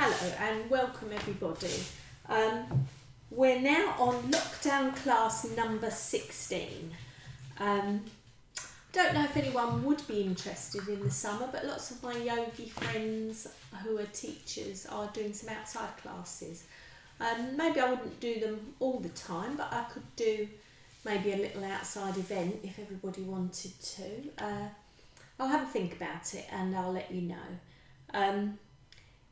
Hello and welcome everybody. We're now on lockdown class number 16. Don't know if anyone would be interested in the summer, but lots of my yogi friends who are teachers are doing some outside classes. Maybe I wouldn't do them all the time, but I could do maybe a little outside event if everybody wanted to. I'll have a think about it and I'll let you know.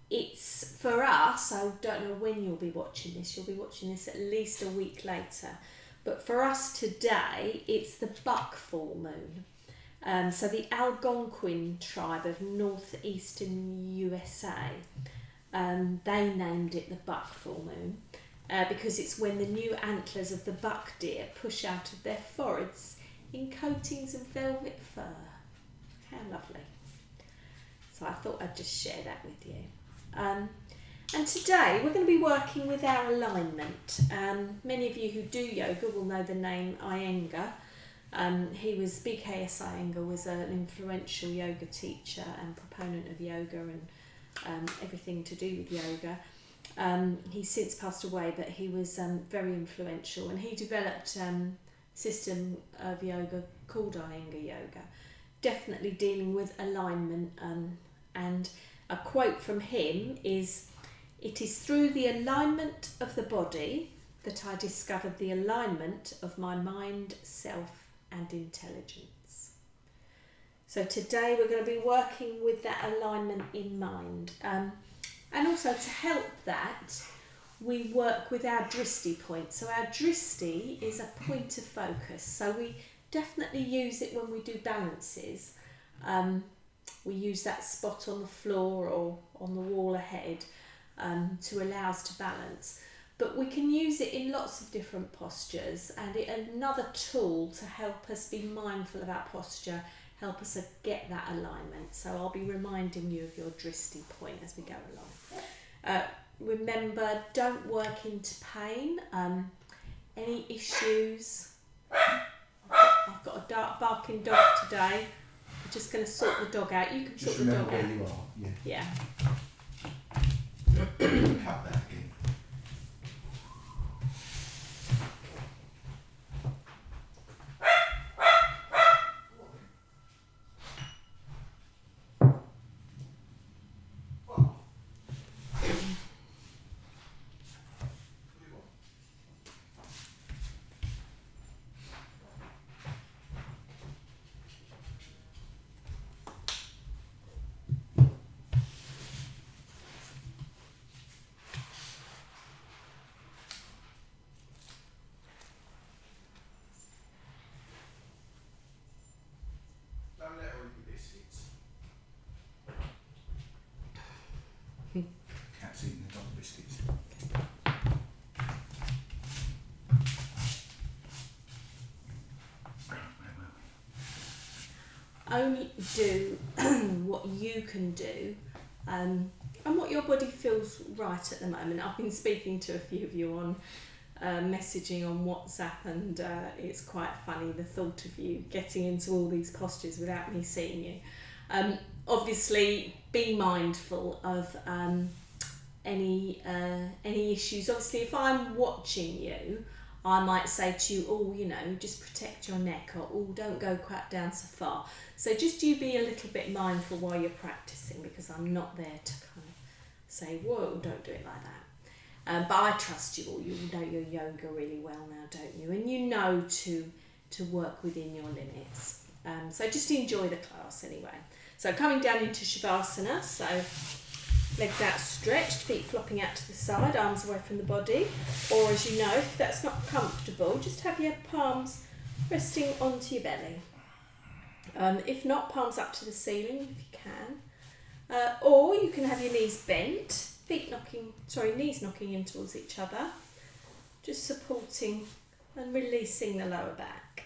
It's for us, I don't know when you'll be watching this, you'll be watching this at least a week later, but for us today it's the buck full moon. So the Algonquin tribe of northeastern USA, they named it the buck full moon because it's when the new antlers of the buck deer push out of their foreheads in coatings of velvet fur. How lovely. So I thought I'd just share that with you. And today we're going to be working with our alignment. Many of you who do yoga will know the name Iyengar. BKS Iyengar was an influential yoga teacher and proponent of yoga and everything to do with yoga. He's since passed away, but he was very influential, and he developed a system of yoga called Iyengar Yoga, definitely dealing with alignment. And a quote from him is, "It is through the alignment of the body that I discovered the alignment of my mind, self and intelligence." So today we're going to be working with that alignment in mind. And also to help that, we work with our drishti point. So our drishti is a point of focus. So we definitely use it when we do balances. We use that spot on the floor or on the wall ahead to allow us to balance. But we can use it in lots of different postures, and another tool to help us be mindful of our posture, help us get that alignment. So I'll be reminding you of your drishti point as we go along. Remember, don't work into pain. Any issues? I've got a dark barking dog today. I'm just going to sort the dog out. You can Just sort the dog remember out. where you are. Yeah. Cut that again. Don't let her eat the biscuits. Cat's eating the dog biscuits. Only do what you can do and what your body feels right at the moment. I've been speaking to a few of you on messaging on WhatsApp, and it's quite funny the thought of you getting into all these postures without me seeing you. Obviously be mindful of any issues. Obviously if I'm watching you, I might say to you, oh, you know, just protect your neck, or oh, don't go quite down so far. So just you be a little bit mindful while you're practicing, because I'm not there to kind of say, whoa, don't do it like that. But I trust you all. You know your yoga really well now, don't you? And you know to work within your limits. So just enjoy the class anyway. So coming down into Shavasana, so legs outstretched, feet flopping out to the side, arms away from the body. Or as you know, if that's not comfortable, just have your palms resting onto your belly. If not, palms up to the ceiling if you can. Or you can have your knees bent, knees knocking in towards each other, just supporting and releasing the lower back.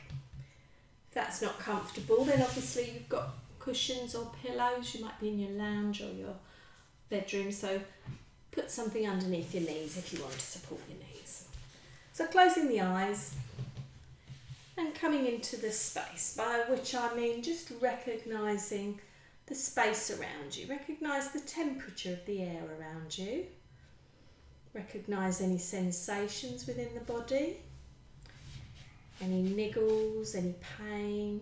If that's not comfortable, then obviously you've got cushions or pillows. You might be in your lounge or your bedroom, so put something underneath your knees if you want to support your knees. So closing the eyes and coming into the space, by which I mean just recognising the space around you. Recognise the temperature of the air around you. Recognise any sensations within the body, any niggles, any pain,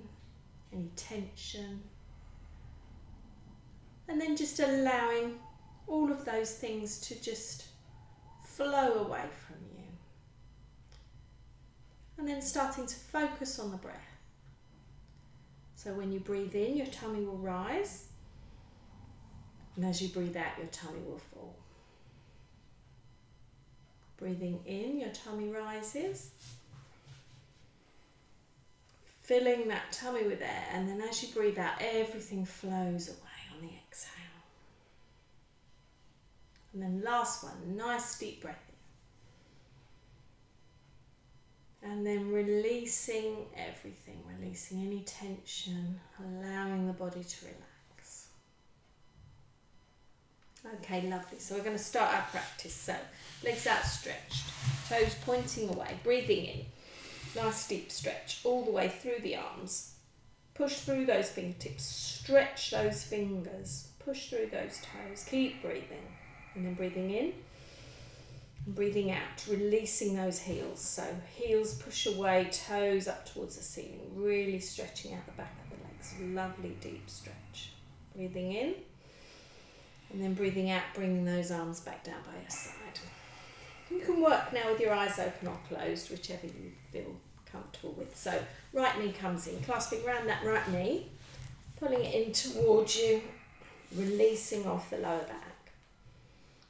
any tension. And then just allowing all of those things to just flow away from you. And then starting to focus on the breath. So when you breathe in, your tummy will rise. And as you breathe out, your tummy will fall. Breathing in, your tummy rises. Filling that tummy with air. And then as you breathe out, everything flows away on the exhale. And then last one, nice deep breath in. And then releasing everything, releasing any tension, allowing the body to relax. Okay, lovely. So we're going to start our practice. So legs outstretched, toes pointing away, breathing in. Nice deep stretch all the way through the arms. Push through those fingertips, stretch those fingers, push through those toes. Keep breathing. And then breathing in and breathing out, releasing those heels. So heels push away, toes up towards the ceiling, really stretching out the back of the legs. Lovely deep stretch. Breathing in and then breathing out, bringing those arms back down by your side. You can work now with your eyes open or closed, whichever you feel comfortable with. So right knee comes in, clasping around that right knee, pulling it in towards you, releasing off the lower back.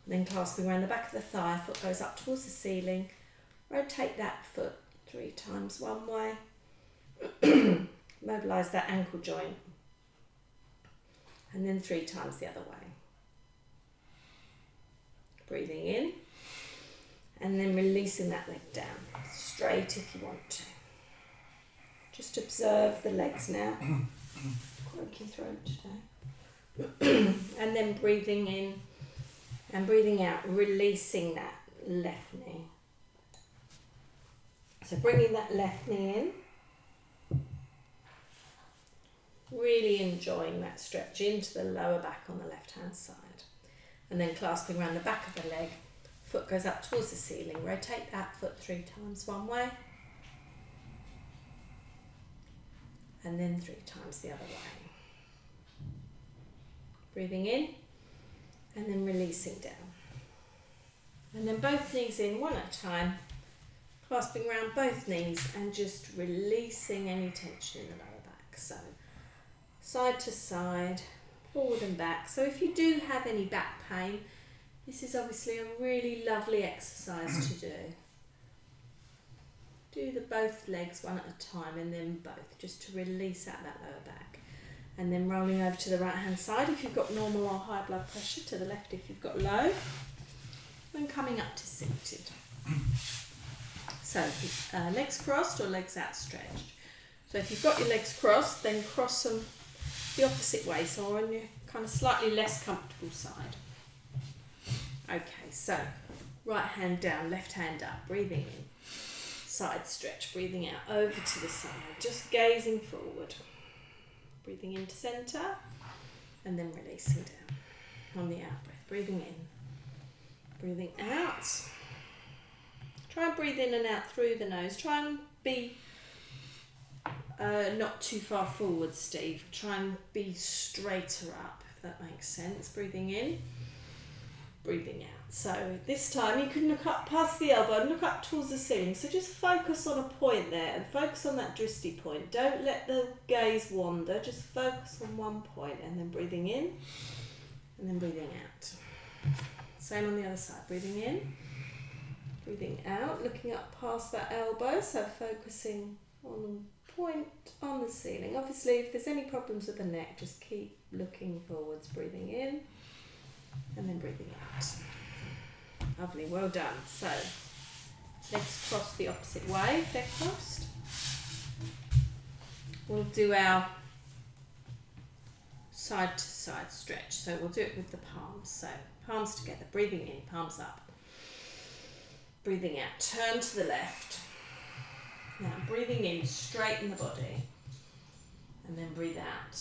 Then clasping around the back of the thigh, foot goes up towards the ceiling. Rotate that foot 3 times one way. Mobilise that ankle joint. And then 3 times the other way. Breathing in. And then releasing that leg down. Straight if you want to. Just observe the legs now. Croaky throat today. And then breathing in. And breathing out, releasing that left knee. So bringing that left knee in. Really enjoying that stretch into the lower back on the left hand side. And then clasping around the back of the leg. Foot goes up towards the ceiling. Rotate that foot 3 times one way. And then 3 times the other way. Breathing in. And then releasing down. And then both knees in one at a time, clasping around both knees and just releasing any tension in the lower back. So side to side, forward and back. So if you do have any back pain, this is obviously a really lovely exercise to do. Do the both legs one at a time and then both, just to release out that lower back. And then rolling over to the right hand side if you've got normal or high blood pressure, to the left if you've got low, and coming up to seated. So legs crossed or legs outstretched. So if you've got your legs crossed, then cross them the opposite way, so on your kind of slightly less comfortable side. Okay, so right hand down, left hand up, breathing in, side stretch, breathing out, over to the side, just gazing forward. Breathing into centre and then releasing down on the out breath. Breathing in, breathing out. Try and breathe in and out through the nose. Try and be not too far forward, Steve. Try and be straighter up, if that makes sense. Breathing in, breathing out. So this time you can look up past the elbow and look up towards the ceiling. So just focus on a point there and focus on that drishti point. Don't let the gaze wander. Just focus on one point and then breathing in and then breathing out. Same on the other side. Breathing in, breathing out, looking up past that elbow. So focusing on the point on the ceiling. Obviously, if there's any problems with the neck, just keep looking forwards. Breathing in and then breathing out. Lovely, well done. So, legs crossed the opposite way, if they're crossed. We'll do our side to side stretch. So we'll do it with the palms. So palms together, breathing in, palms up. Breathing out, turn to the left. Now breathing in, straighten the body. And then breathe out.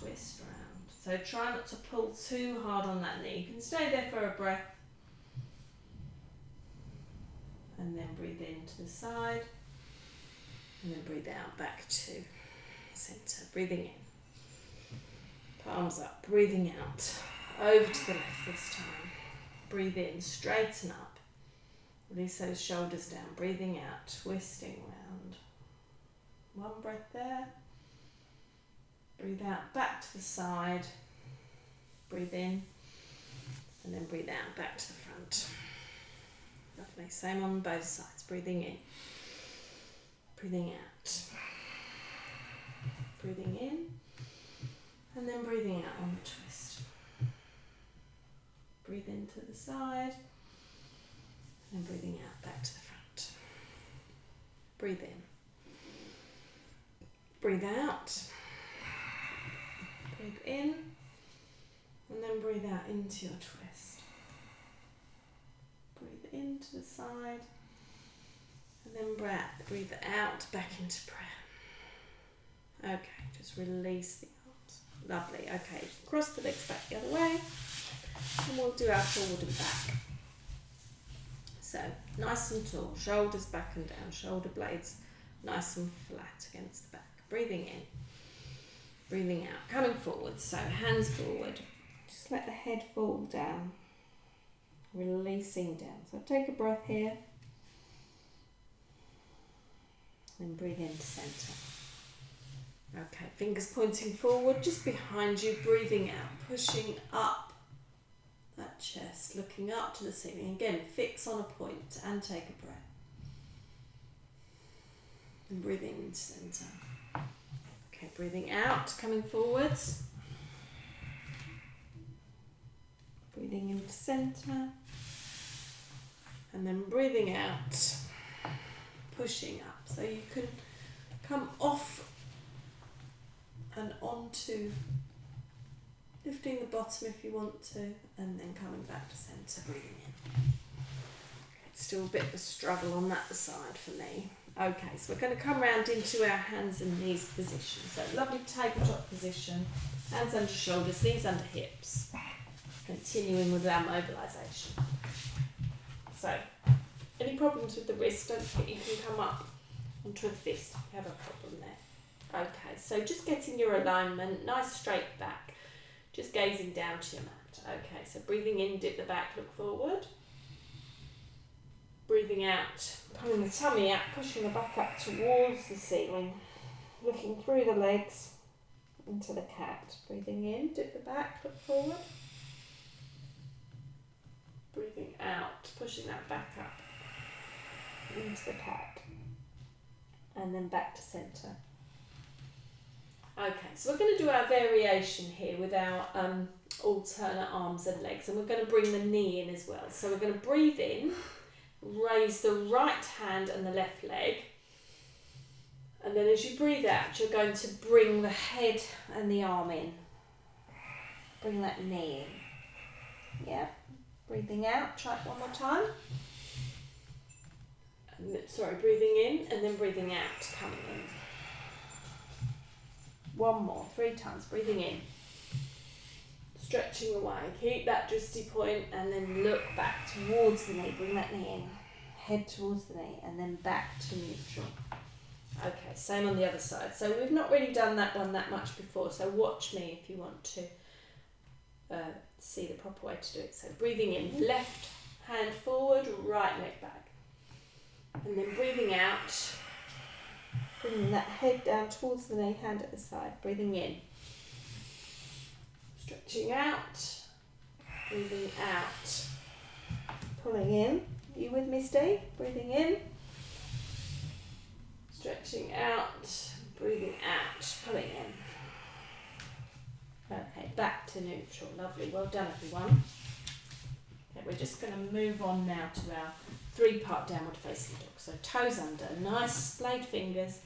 twist round. So try not to pull too hard on that knee. You can stay there for a breath. And then breathe in to the side. And then breathe out back to centre. Breathing in. Palms up. Breathing out. Over to the left this time. Breathe in. Straighten up. Release those shoulders down. Breathing out. Twisting round. One breath there. Breathe out back to the side. Breathe in. And then breathe out back to the front. Lovely. Same on both sides. Breathing in. Breathing out. Breathing in. And then breathing out on the twist. Breathe into the side. And breathing out back to the front. Breathe in. Breathe out. Breathe in. And then breathe out into your twist. Breathe into the side. And then breathe out back into prayer. Okay, just release the arms. Lovely. Okay, cross the legs back the other way. And we'll do our forward and back. So, nice and tall, shoulders back and down, shoulder blades nice and flat against the back. Breathing in, breathing out, coming forward, so hands forward. Just let the head fall down, releasing down. So take a breath here, then breathe into centre. Okay, fingers pointing forward, just behind you, breathing out, pushing up that chest, looking up to the ceiling. Again, fix on a point and take a breath. And breathing into centre. Okay, breathing out, coming forwards. Breathing into centre. And then breathing out, pushing up. So you can come off and onto, lifting the bottom if you want to, and then coming back to centre, breathing in. It's still a bit of a struggle on that side for me. Okay, so we're going to come round into our hands and knees position. So lovely tabletop position, hands under shoulders, knees under hips. Continuing with our mobilisation. So, any problems with the wrist, don't forget you can come up onto a fist if you have a problem there. Okay, so just getting your alignment, nice straight back, just gazing down to your mat. Okay, so breathing in, dip the back, look forward. Breathing out, pulling the tummy out, pushing the back up towards the ceiling, looking through the legs into the cat. Breathing in, dip the back, look forward. Breathing out, pushing that back up into the cat. And then back to centre. Okay, so we're going to do our variation here with our alternate arms and legs, and we're going to bring the knee in as well. So we're going to breathe in, raise the right hand and the left leg, and then as you breathe out, you're going to bring the head and the arm in. Bring that knee in. Yeah. Breathing out, try it one more time. Breathing in and then breathing out, coming in. One more, 3 times, breathing in. Stretching away, keep that twisty point and then look back towards the knee, bring that knee in. Head towards the knee and then back to neutral. Okay, same on the other side. So we've not really done that one that much before, so watch me if you want to see the proper way to do it. So breathing in, left hand forward, right leg back. And then breathing out, bringing that head down towards the knee, hand at the side. Breathing in. Stretching out, breathing out. Pulling in. You with me, Steve? Breathing in. Stretching out, breathing out, pulling in. Okay, back to neutral. Lovely. Well done, everyone. Okay, we're just going to move on now to our 3-part downward facing dog. So toes under, nice splayed fingers,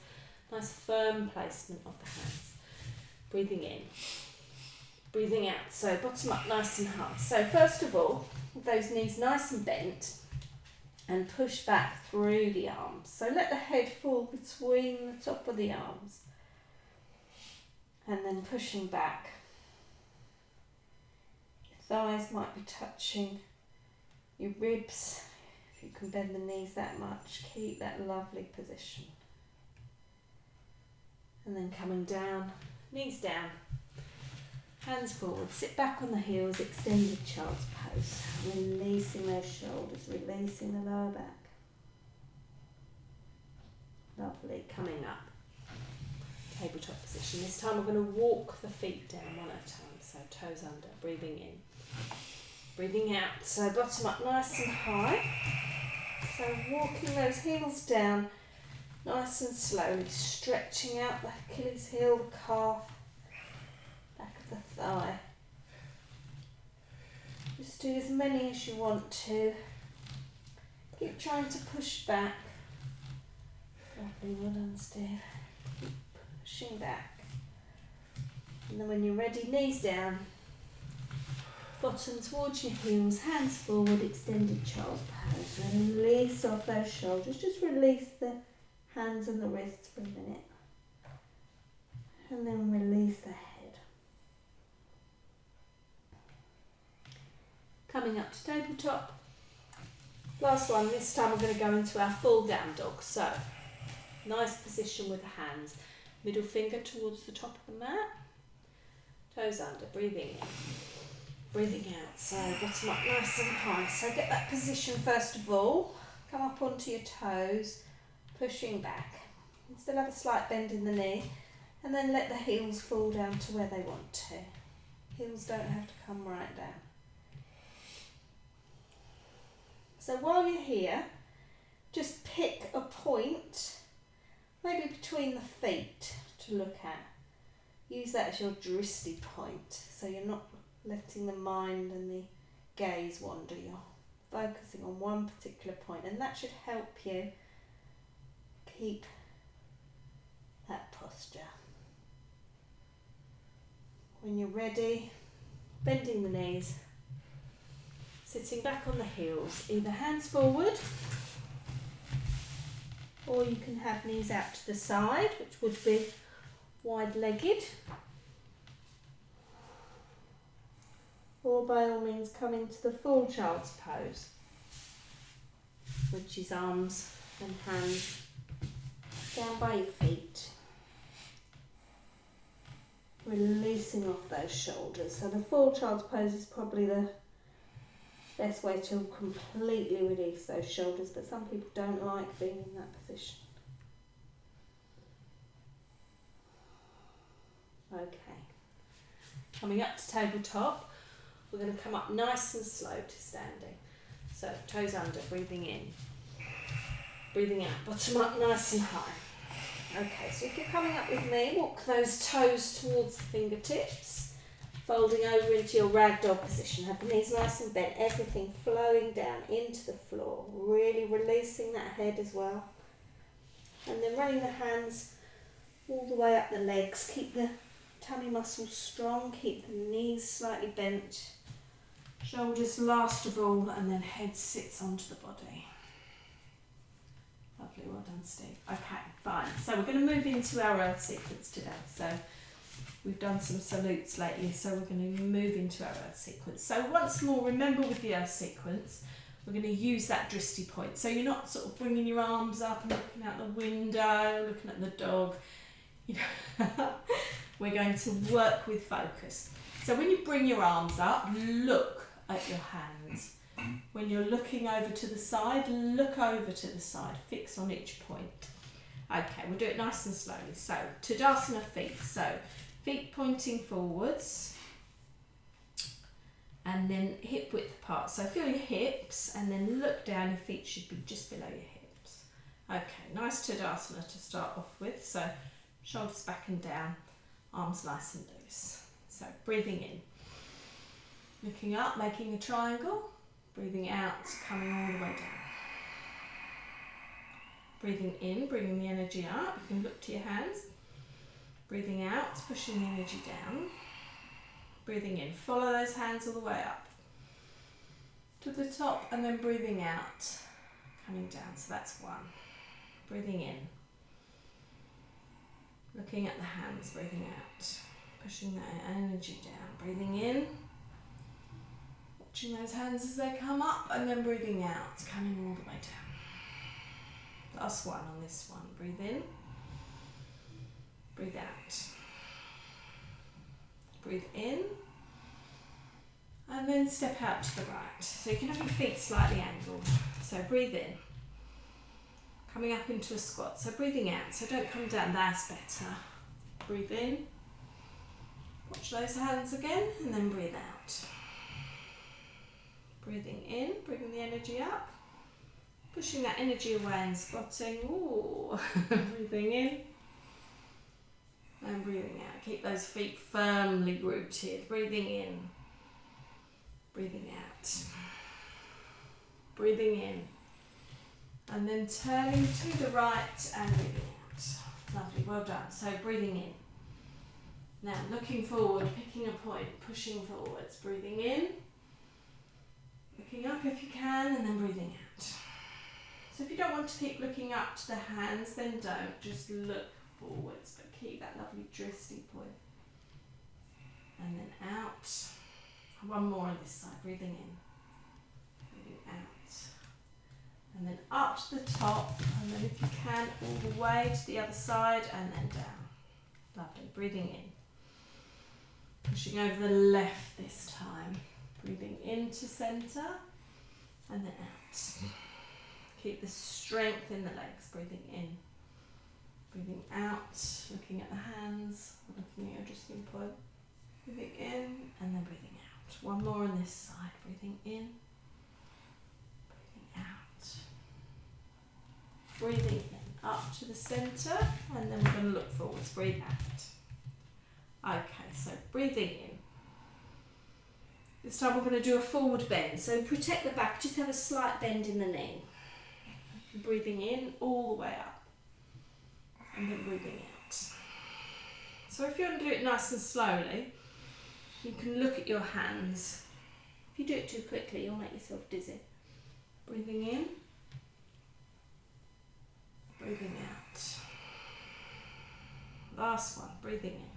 nice firm placement of the hands. Breathing in, breathing out. So bottom up nice and high. So first of all, with those knees nice and bent, and push back through the arms. So let the head fall between the top of the arms. and then pushing back. Your thighs might be touching your ribs. If you can bend the knees that much, keep that lovely position. And then coming down, knees down, hands forward, sit back on the heels, extended child's pose, releasing those shoulders, releasing the lower back. Lovely, coming up, tabletop position. This time we're going to walk the feet down one at a time, so toes under, breathing in, breathing out, so bottom up nice and high. So walking those heels down nice and slowly, stretching out the Achilles heel, the calf, back of the thigh. Just do as many as you want to. Keep trying to push back. Lovely, well done, Steve. Keep pushing back. And then when you're ready, knees down, bottom towards your heels, hands forward, extended child's pose. Release off those shoulders. Just release the hands and the wrists for a minute. And then release the head. Coming up to tabletop. Last one, this time we're going to go into our full down dog. So, nice position with the hands. Middle finger towards the top of the mat. Toes under, breathing in. Breathing out, so bottom up nice and high. So get that position first of all. Come up onto your toes, pushing back. You still have a slight bend in the knee. And then let the heels fall down to where they want to. Heels don't have to come right down. So while you're here, just pick a point, maybe between the feet to look at. Use that as your drishti point, so you're not letting the mind and the gaze wander. You're focusing on one particular point, and that should help you keep that posture. When you're ready, bending the knees, sitting back on the heels, either hands forward, or you can have knees out to the side, which would be wide-legged. Or by all means come into the full child's pose, which is arms and hands down by your feet. Releasing off those shoulders. So the full child's pose is probably the best way to completely release those shoulders, but some people don't like being in that position. Okay. Coming up to tabletop. We're going to come up nice and slow to standing. So toes under, breathing in. Breathing out, bottom up nice and high. Okay, so if you're coming up with me, walk those toes towards the fingertips, folding over into your ragdoll position. Have the knees nice and bent, everything flowing down into the floor. Really releasing that head as well. And then running the hands all the way up the legs. Keep the tummy muscles strong, keep the knees slightly bent. Shoulders last of all, and then head sits onto the body. Lovely, well done, Steve. Okay, fine. So we're going to move into our earth sequence today. So we've done some salutes lately, so we're going to move into our earth sequence. So once more, remember with the earth sequence, we're going to use that drishti point. So you're not sort of bringing your arms up and looking out the window, looking at the dog. You know, we're going to work with focus. So when you bring your arms up, look at your hands. When you're looking over to the side, look over to the side, fix on each point. Okay, we'll do it nice and slowly. So, Tadasana feet. So, feet pointing forwards and then hip width apart. So, feel your hips and then look down. Your feet should be just below your hips. Okay, nice Tadasana to start off with. So, shoulders back and down, arms nice and loose. So, breathing in. Looking up, making a triangle. Breathing out, coming all the way down. Breathing in, bringing the energy up. You can look to your hands. Breathing out, pushing the energy down. Breathing in, follow those hands all the way up to the top, and then breathing out, coming down. So that's one. Breathing in. Looking at the hands, breathing out. Pushing that energy down. Breathing in. Watching those hands as they come up and then breathing out. Coming all the way down. Last one on this one. Breathe in. Breathe out. Breathe in. And then step out to the right. So you can have your feet slightly angled. So breathe in. Coming up into a squat. So breathing out. So don't come down. That's better. Breathe in. Watch those hands again. And then breathe out. Breathing in. Bringing the energy up. Pushing that energy away and squatting. Ooh. Breathing in. And breathing out. Keep those feet firmly rooted. Breathing in. Breathing out. Breathing in. And then turning to the right and breathing out. Lovely, well done. So breathing in. Now looking forward, picking a point, pushing forwards. Breathing in. Looking up if you can, and then breathing out. So if you don't want to keep looking up to the hands, then don't. Just look forwards, but keep that lovely dristy point. And then out. One more on this side, breathing in, breathing out, and then up to the top, and then if you can, all the way to the other side, and then down. Lovely, breathing in, pushing over the left this time, breathing into centre, and then out. Keep the strength in the legs, breathing in, breathing out, looking at the hands, looking at your adjusting point, breathing in, and then breathing out. One more on this side, breathing in, breathing out, breathing in, up to the centre, and then we're going to look forwards, breathe out. Okay, so breathing in. This time we're going to do a forward bend, so protect the back, just have a slight bend in the knee. Breathing in all the way up, and then breathing out. So if you want to do it nice and slowly, you can look at your hands. If you do it too quickly, you'll make yourself dizzy. Breathing in, breathing out. Last one, breathing in,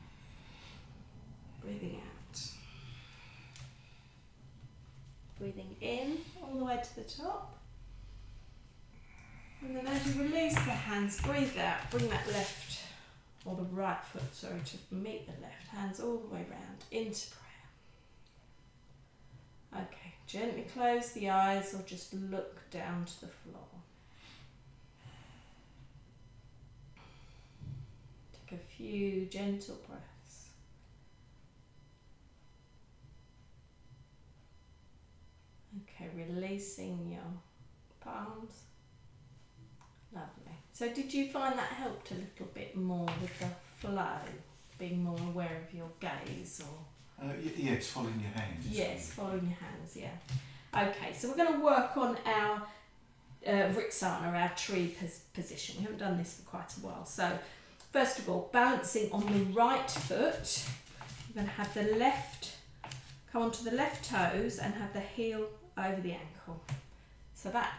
breathing out. Breathing in all the way to the top. And then as you release the hands, breathe out, bring that left or the right foot, sorry, to meet the left, hands all the way round into prayer. Okay, gently close the eyes or just look down to the floor. Take a few gentle breaths. Okay, releasing your palms. Lovely. So did you find that helped a little bit more with the flow, being more aware of your gaze or? Yes, following your hands. Yes, following your hands, yeah. Okay, so we're going to work on our Vriksana, our tree position. We haven't done this for quite a while. So first of all, balancing on the right foot, you're going to have the left, come onto the left toes and have the heel over the ankle. So that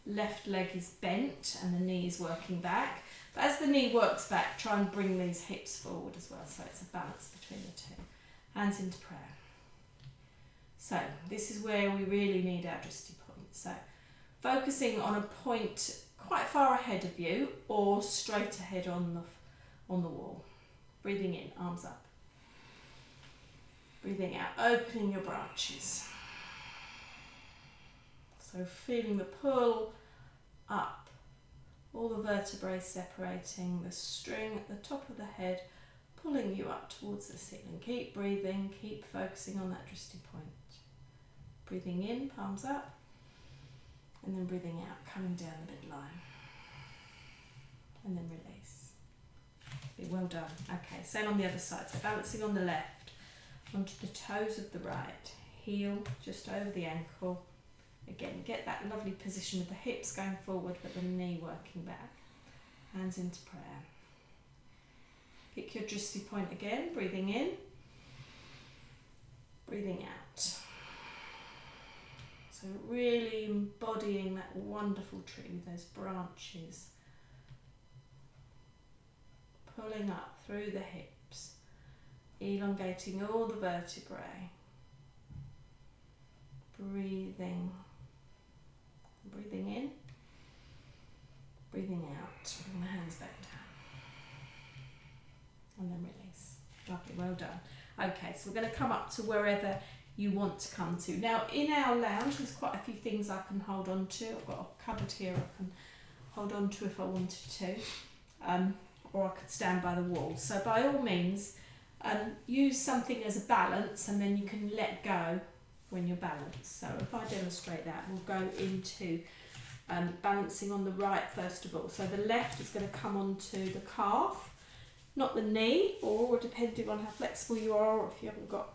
left leg is bent and the knee is working back. But as the knee works back, try and bring these hips forward as well, so it's a balance between the two. Hands into prayer. So this is where we really need our drishti point. So focusing on a point quite far ahead of you or straight ahead on the wall. Breathing in, arms up. Breathing out, opening your branches. So feeling the pull up, all the vertebrae separating, the string at the top of the head pulling you up towards the ceiling. Keep breathing, keep focusing on that drishti point. Breathing in, palms up, and then breathing out, coming down the midline. And then release. Well done. Okay, same on the other side. So balancing on the left, onto the toes of the right, heel just over the ankle. Again, get that lovely position with the hips going forward but the knee working back. Hands into prayer. Pick your drishti point again, breathing in, breathing out. So really embodying that wonderful tree with those branches pulling up through the hips, elongating all the vertebrae. Breathing in, breathing out. Bring the hands back down. And then release. Lovely, well done. Okay, so we're going to come up to wherever you want to come to. Now, in our lounge, there's quite a few things I can hold on to. I've got a cupboard here I can hold on to if I wanted to, or I could stand by the wall. So by all means, use something as a balance, and then you can let go when you're balanced. So if I demonstrate that, we'll go into balancing on the right first of all. So the left is going to come onto the calf, not the knee, or depending on how flexible you are, or if you haven't got,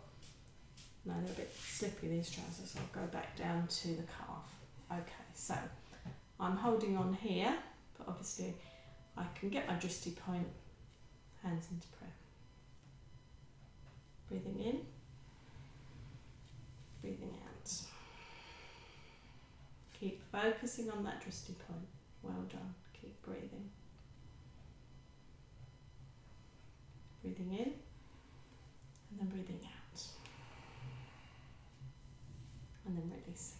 no, they're a bit slippery, these trousers, so I'll go back down to the calf. Okay, so I'm holding on here, but obviously I can get my drishti point, hands into prayer. Breathing in, breathing out. Keep focusing on that drishti point. Well done. Keep breathing. Breathing in and then breathing out. And then releasing.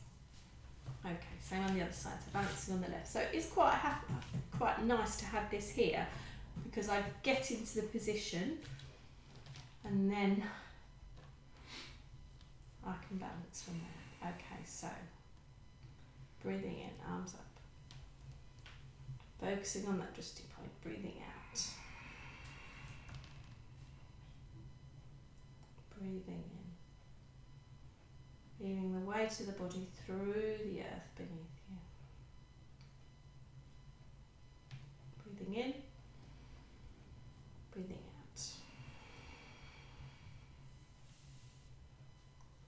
Okay, same on the other side, so balancing on the left. So it's quite nice to have this here because I get into the position and then I can balance from there. Okay, so breathing in, arms up. Focusing on that drishti point, breathing out. Breathing in. Feeling the weight of the body through the earth beneath you. Breathing in, breathing out.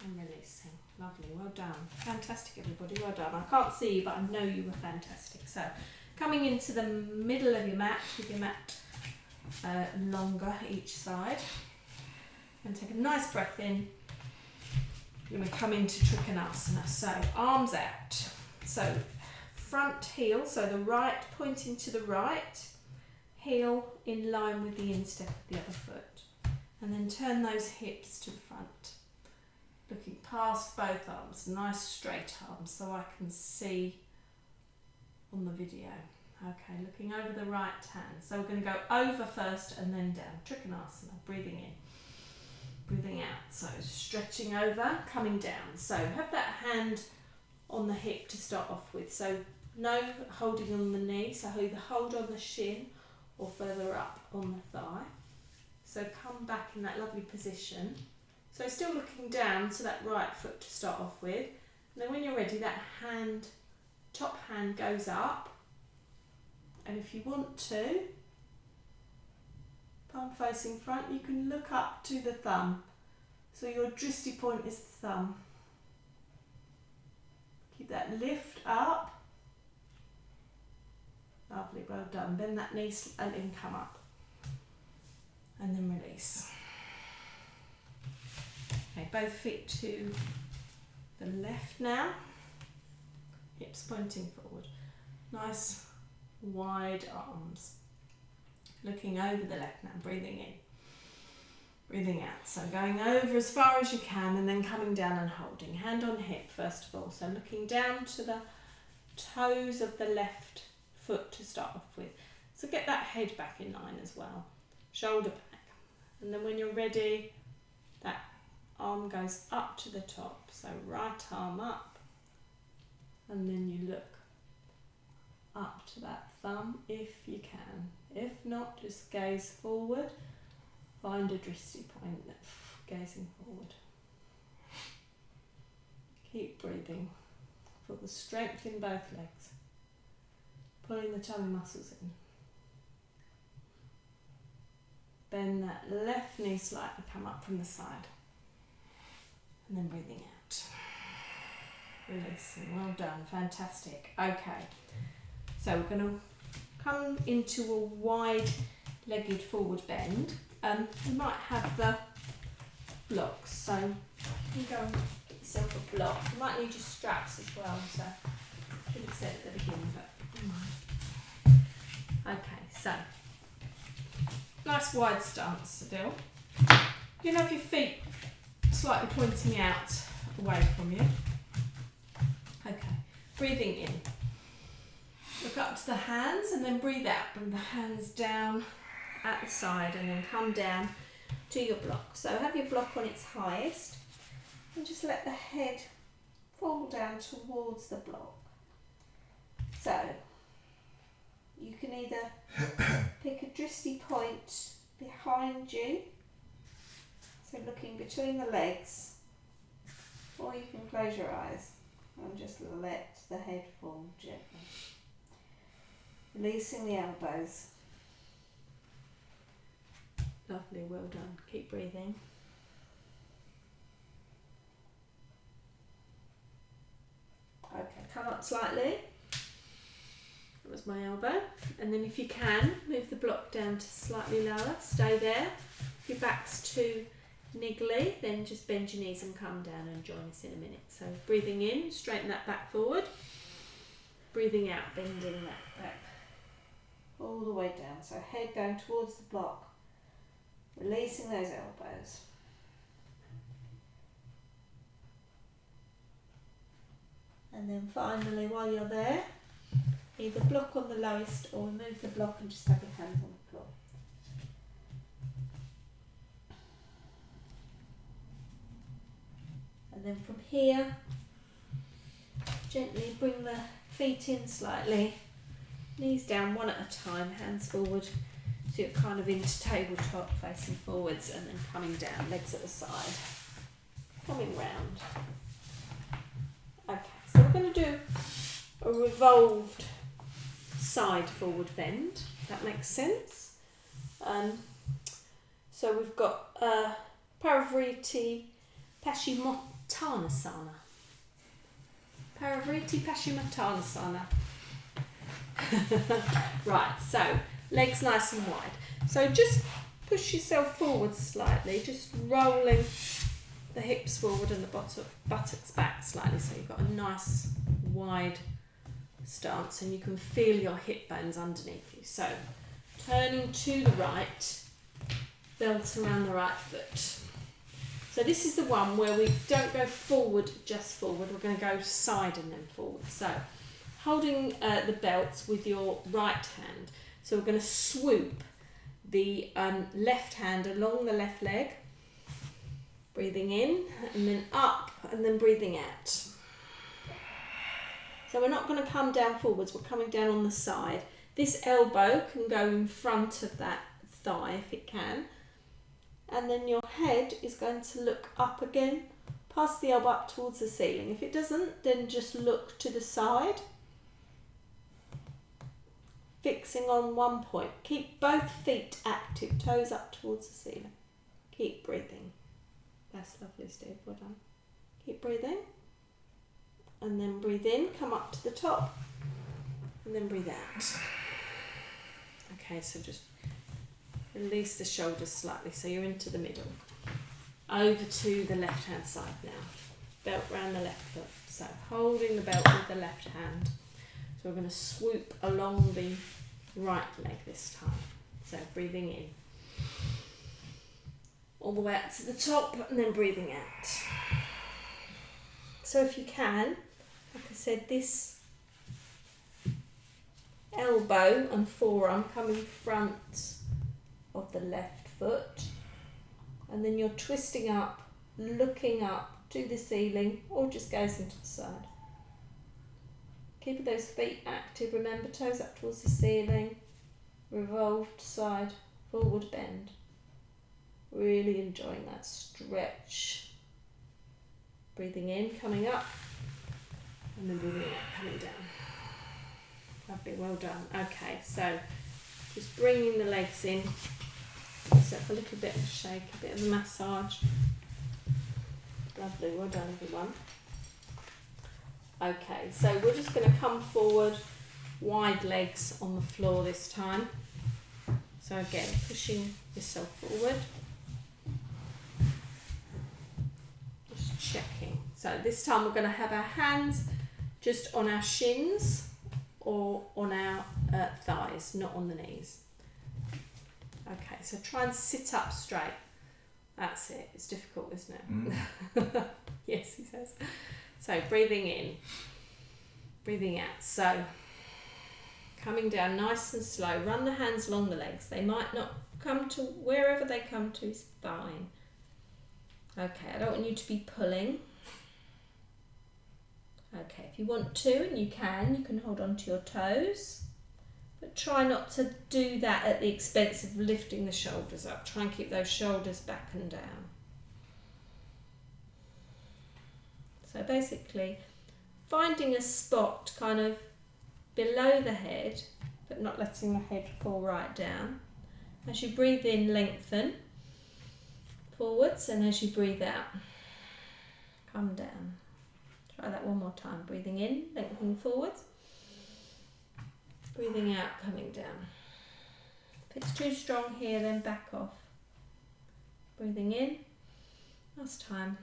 And releasing. Lovely, well done. Fantastic, everybody, well done. I can't see you, but I know you were fantastic. So, coming into the middle of your mat, with your mat longer each side. And take a nice breath in. You're going to come into Trikonasana. So, arms out. So, front heel, so the right pointing to the right, heel in line with the instep of the other foot. And then turn those hips to the front. Looking past both arms, nice straight arms so I can see on the video. Okay, looking over the right hand. So we're going to go over first and then down. Trikonasana, breathing in, breathing out. So stretching over, coming down. So have that hand on the hip to start off with. So no holding on the knee, so either hold on the shin or further up on the thigh. So come back in that lovely position. So still looking down to that right foot to start off with. And then when you're ready, that hand, top hand goes up. And if you want to, palm facing front, you can look up to the thumb. So your drishti point is the thumb. Keep that lift up. Lovely, well done. Bend that knee and then come up. And then release. Okay, both feet to the left now. Hips pointing forward. Nice wide arms. Looking over the left now, breathing in. Breathing out. So going over as far as you can and then coming down and holding. Hand on hip first of all. So looking down to the toes of the left foot to start off with. So get that head back in line as well. Shoulder back. And then when you're ready, that arm goes up to the top. So right arm up. And then you look up to that thumb if you can. If not, just gaze forward. Find a drishti point, gazing forward. Keep breathing. Feel the strength in both legs. Pulling the tummy muscles in. Bend that left knee slightly, come up from the side. And then breathing out. Releasing, well done, fantastic. Okay, so we're going to come into a wide-legged forward bend. You might have the blocks, so you can go and get yourself a block. You might need your straps as well, so I should have said at the beginning, but okay, so nice wide stance still. You can have your feet slightly pointing out away from you. Okay, breathing in. Look up to the hands and then breathe out. Bring the hands down at the side and then come down to your block. So have your block on its highest and just let the head fall down towards the block. So you can either pick a dristy point behind you, so looking between the legs, or you can close your eyes and just let the head fall gently. Releasing the elbows. Lovely, well done. Keep breathing. Okay, come up slightly. That was my elbow. And then if you can, move the block down to slightly lower. Stay there. If your back's too niggly, then just bend your knees and come down and join us in a minute. So breathing in, straighten that back forward. Breathing out, bending that back all the way down. So head going towards the block, releasing those elbows. And then finally, while you're there, either block on the lowest or remove the block and just have your hands on the floor. And then from here, gently bring the feet in slightly, knees down one at a time, hands forward, so you're kind of into tabletop, facing forwards, and then coming down, legs at the side, coming round. Okay, so we're going to do a revolved side forward bend, if that makes sense. So we've got Parivriti Paschimottanasana. Parivriti Paschimottanasana. Right, so legs nice and wide. So just push yourself forward slightly, just rolling the hips forward and the buttocks back slightly, so you've got a nice wide stance and you can feel your hip bones underneath you. So turning to the right, belt around the right foot. So this is the one where we don't go forward, just forward. We're going to go side and then forward. So holding the belts with your right hand. So we're going to swoop the left hand along the left leg. Breathing in and then up and then breathing out. So we're not going to come down forwards, we're coming down on the side. This elbow can go in front of that thigh if it can. And then your head is going to look up again, past the elbow up towards the ceiling. If it doesn't, then just look to the side. Fixing on one point. Keep both feet active, toes up towards the ceiling. Keep breathing. That's lovely, Steve, well done. Keep breathing. And then breathe in, come up to the top. And then breathe out. Okay, so just release the shoulders slightly so you're into the middle. Over to the left hand side now. Belt round the left foot. So holding the belt with the left hand. So we're going to swoop along the right leg this time. So breathing in. All the way up to the top and then breathing out. So if you can, like I said, this elbow and forearm come in front of the left foot, and then you're twisting up, looking up to the ceiling, or just goes into the side. Keep those feet active, remember, toes up towards the ceiling, revolved side, forward bend. Really enjoying that stretch. Breathing in, coming up, and then breathing out, coming down. Lovely, well done. Okay, so just bringing the legs in. Give yourself a little bit of a shake, a bit of a massage. Lovely, well done everyone. Okay, so we're just going to come forward, wide legs on the floor this time. So again, pushing yourself forward. Just checking. So this time we're going to have our hands just on our shins or on our thighs, not on the knees. Okay, so try and sit up straight. That's it. It's difficult, isn't it? Yes, he says. So breathing in, breathing out. So coming down nice and slow. Run the hands along the legs. They might not come to wherever they come to is fine. Okay, I don't want you to be pulling. Okay, if you want to, and you can hold on to your toes. But try not to do that at the expense of lifting the shoulders up. Try and keep those shoulders back and down. So basically, finding a spot kind of below the head, but not letting the head fall right down. As you breathe in, lengthen forwards, and as you breathe out, come down. Try that one more time. Breathing in, lengthening forwards. Breathing out, coming down. If it's too strong here, then back off. Breathing in. Last time.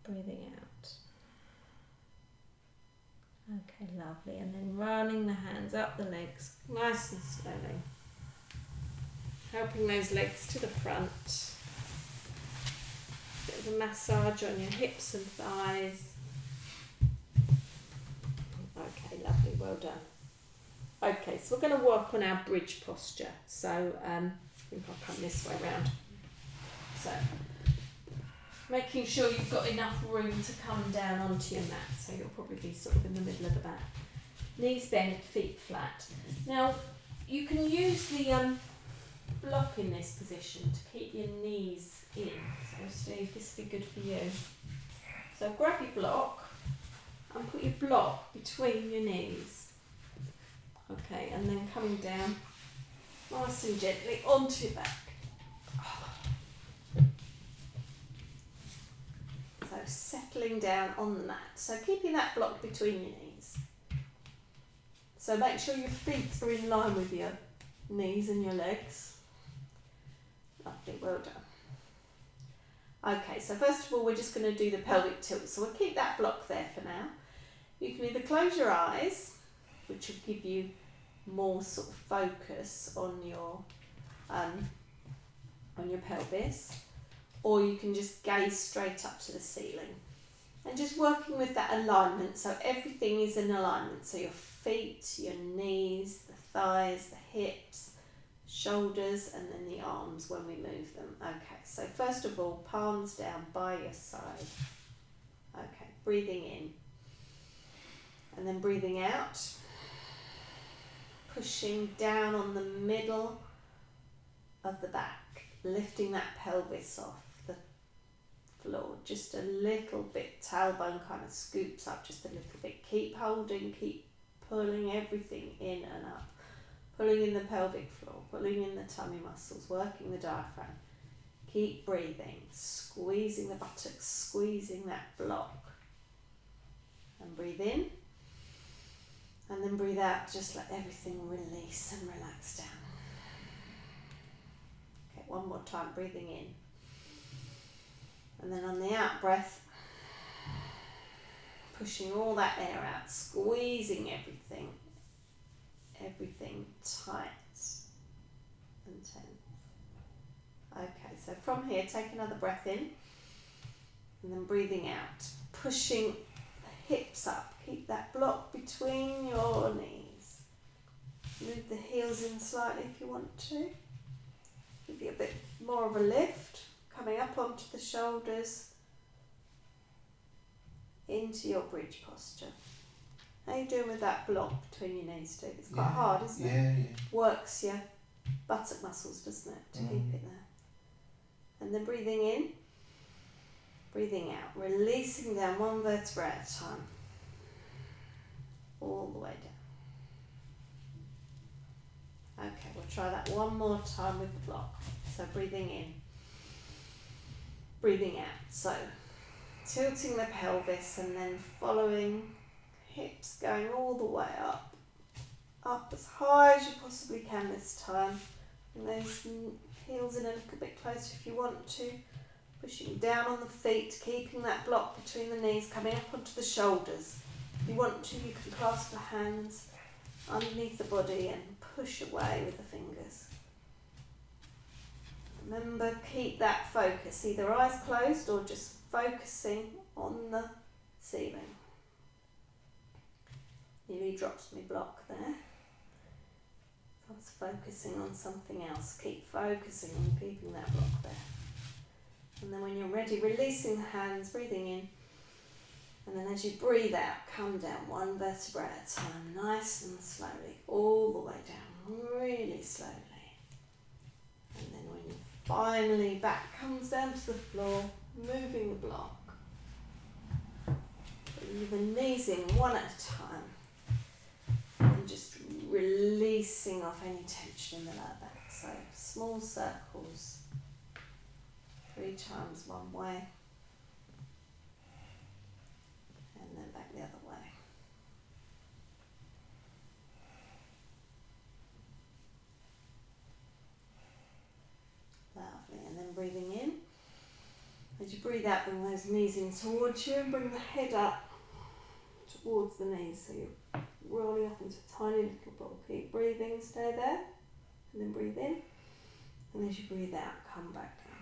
Breathing out. Okay, lovely. And then running the hands up the legs, nice and slowly. Helping those legs to the front. Bit of a massage on your hips and thighs. Okay, lovely. Well done. Okay, so we're going to work on our bridge posture. So I think I'll come this way round. So making sure you've got enough room to come down onto your mat. So you'll probably be sort of in the middle of the mat. Knees bent, feet flat. Now you can use the block in this position to keep your knees in. So Steve, this will be good for you. So grab your block and put your block between your knees. Okay, and then coming down nice and gently onto your back. So settling down on the mat. So keeping that block between your knees. So make sure your feet are in line with your knees and your legs. Lovely, well done. Okay, so first of all we're just going to do the pelvic tilt. So we'll keep that block there for now. You can either close your eyes, which will give you more sort of focus on your pelvis, or you can just gaze straight up to the ceiling and just working with that alignment, so everything is in alignment, so your feet, your knees, the thighs, the hips, shoulders, and then the arms when we move them. Okay, so first of all, palms down by your side. Okay, breathing in and then breathing out. Pushing down on the middle of the back, lifting that pelvis off the floor just a little bit, tailbone kind of scoops up just a little bit. Keep holding, keep pulling everything in and up, pulling in the pelvic floor, pulling in the tummy muscles, working the diaphragm. Keep breathing, squeezing the buttocks, squeezing that block, and breathe in. And then breathe out, just let everything release and relax down. Okay, one more time, breathing in. And then on the out breath, pushing all that air out, squeezing everything tight and tense. Okay, so from here, take another breath in and then breathing out, pushing the hips up. Keep that block between your knees. Move the heels in slightly if you want to. Give you a bit more of a lift. Coming up onto the shoulders. Into your bridge posture. How are you doing with that block between your knees, Steve? It's quite hard, isn't it? Yeah. Works your buttock muscles, doesn't it, to keep it there. And then breathing in. Breathing out. Releasing down one vertebra at a time. All the way down. Okay, we'll try that one more time with the block. So breathing in, breathing out. So tilting the pelvis and then following, hips going all the way up. Up as high as you possibly can this time. And those heels in a little bit closer if you want to. Pushing down on the feet, keeping that block between the knees, coming up onto the shoulders. If you want to, you can clasp the hands underneath the body and push away with the fingers. Remember, keep that focus, either eyes closed or just focusing on the ceiling. Nearly drops me block there. I was focusing on something else. Keep focusing on keeping that block there. And then when you're ready, releasing the hands, breathing in. And then as you breathe out, come down one vertebra at a time, nice and slowly, all the way down, really slowly. And then when you finally back comes down to the floor, moving the block. Bring the knees in one at a time. And just releasing off any tension in the lower back. So small circles, 3 times one way. And then back the other way. Lovely. And then breathing in. As you breathe out, bring those knees in towards you and bring the head up towards the knees. So you're rolling up into a tiny little ball. Keep breathing, stay there. And then breathe in. And as you breathe out, come back down.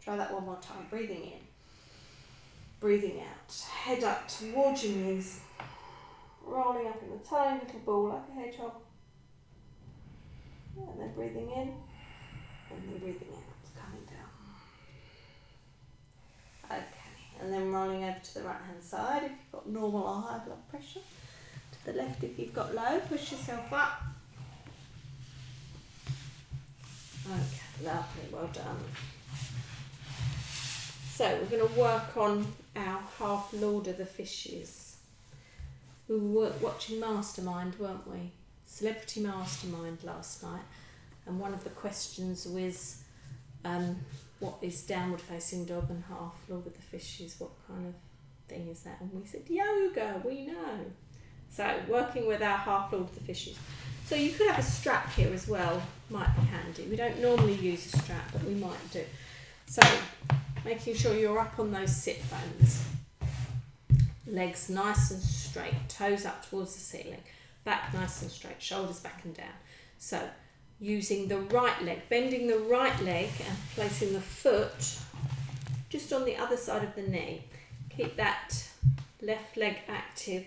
Try that one more time. Breathing in. Breathing out, head up towards your knees, rolling up in a tiny little ball like a hedgehog. And then breathing in, and then breathing out, coming down. Okay, and then rolling over to the right hand side if you've got normal or high blood pressure. To the left if you've got low, push yourself up. Okay, lovely, well done. So we're going to work on our half Lord of the Fishes. We were watching Mastermind, weren't we? Celebrity Mastermind last night. And one of the questions was, what is downward facing dog and half Lord of the Fishes? What kind of thing is that? And we said, yoga, we know. So working with our half Lord of the Fishes. So you could have a strap here as well, might be handy. We don't normally use a strap, but we might do. So making sure you're up on those sit bones. Legs nice and straight, toes up towards the ceiling. Back nice and straight, shoulders back and down. So using the right leg, bending the right leg and placing the foot just on the other side of the knee. Keep that left leg active,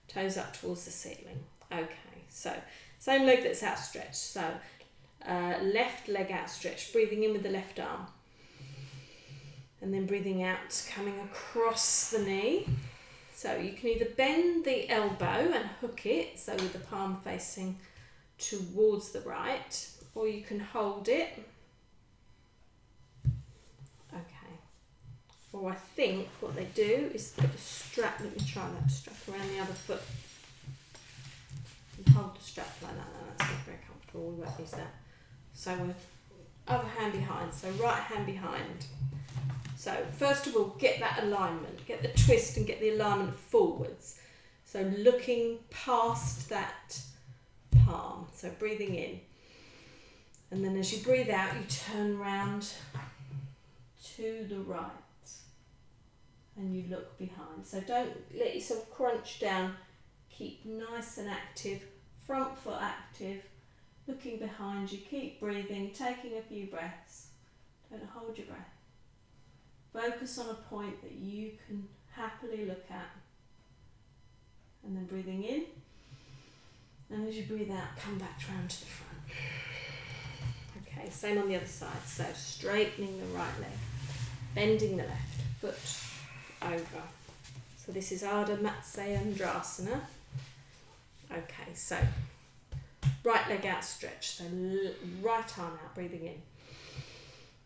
toes up towards the ceiling. Okay, so same leg that's outstretched. So left leg outstretched, breathing in with the left arm. And then breathing out, coming across the knee. So you can either bend the elbow and hook it, so with the palm facing towards the right, or you can hold it. Okay. Or I think what they do is put the strap, let me try that strap around the other foot. And hold the strap like that. No, that's not very comfortable, we won't use that. So with other hand behind, so right hand behind. So first of all, get that alignment, get the twist and get the alignment forwards. So looking past that palm, so breathing in. And then as you breathe out, you turn round to the right and you look behind. So don't let yourself crunch down, keep nice and active, front foot active, looking behind you, keep breathing, taking a few breaths. Don't hold your breath. Focus on a point that you can happily look at. And then breathing in. And as you breathe out, come back round to the front. Okay, same on the other side. So straightening the right leg, bending the left foot over. So this is Ardha Matsyendrasana. Okay, so right leg outstretched. So right arm out, breathing in.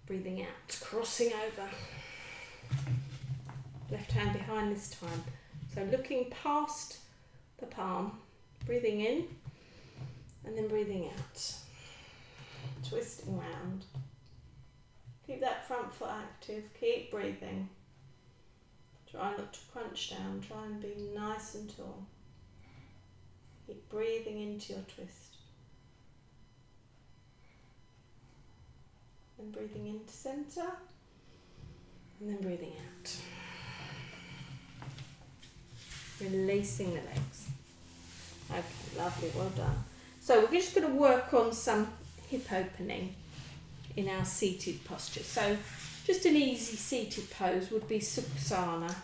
Breathing out, crossing over. Left hand behind this time. So looking past the palm, breathing in and then breathing out. Twisting round. Keep that front foot active, keep breathing. Try not to crunch down, try and be nice and tall. Keep breathing into your twist. And breathing into centre. And then breathing out. Releasing the legs. Okay, lovely, well done. So we're just going to work on some hip opening in our seated posture. So just an easy seated pose would be Sukhasana.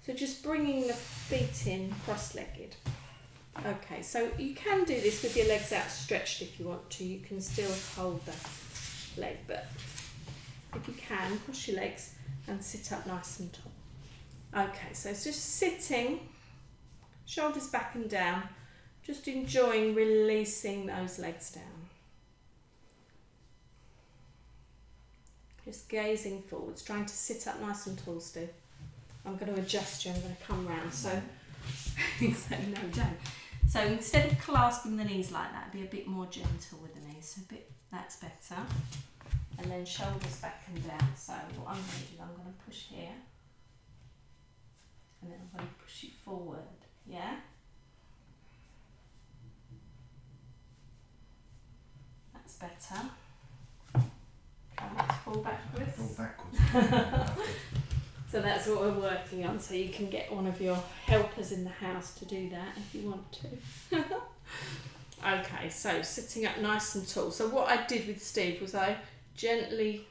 So just bringing the feet in cross-legged. Okay, so you can do this with your legs outstretched if you want to. You can still hold the leg, but if you can, cross your legs and sit up nice and tall. Okay, so it's just sitting, shoulders back and down, just enjoying releasing those legs down. Just gazing forwards, trying to sit up nice and tall, Steve. I'm going to adjust you, I'm going to come round, so exactly, no, don't. So instead of clasping the knees like that, be a bit more gentle with the knees, so a bit, that's better. And then shoulders back and down. So what I'm going to do, I'm going to push here, and then I'm going to push you forward, yeah? That's better. Let's fall backwards. Fall backwards. So that's what we're working on, so you can get one of your helpers in the house to do that if you want to. Okay, so sitting up nice and tall. So what I did with Steve was I gently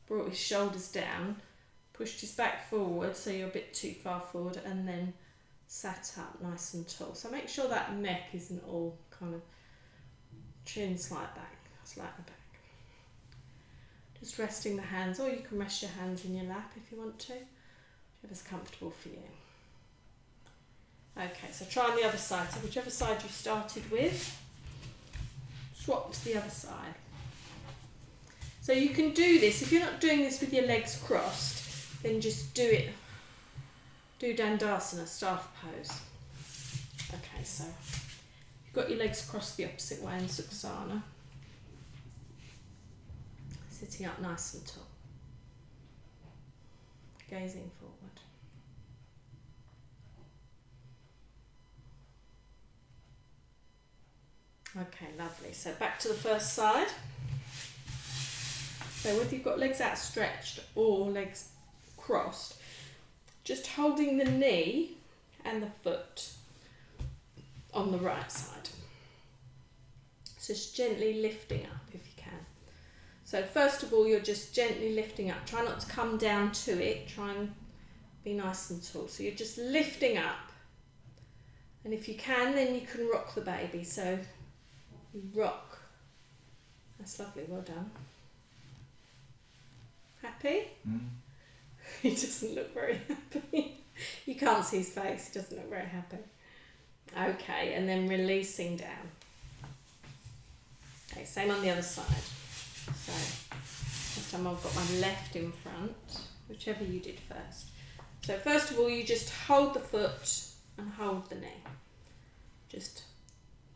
brought his shoulders down, pushed his back forward, so you're a bit too far forward, and then sat up nice and tall. So make sure that neck isn't all kind of chin slight back, slight back. Just resting the hands, or you can rest your hands in your lap if you want to, whichever's comfortable for you. Okay, so try on the other side. So whichever side you started with, swap to the other side. So you can do this, if you're not doing this with your legs crossed, then just do it. Do Dandasana, staff pose. Okay, so you've got your legs crossed the opposite way in Sukhasana. Sitting up nice and tall, gazing forward. Okay, lovely. So back to the first side. So whether you've got legs outstretched or legs crossed, just holding the knee and the foot on the right side. So just gently lifting up if you can. So first of all, you're just gently lifting up. Try not to come down to it. Try and be nice and tall. So you're just lifting up. And if you can, then you can rock the baby. So you rock. That's lovely. Well done. Happy? Mm. He doesn't look very happy. You can't see his face. He doesn't look very happy. Okay, and then releasing down. Okay, same on the other side. So this time I've got my left in front, whichever you did first. So first of all, you just hold the foot and hold the knee. Just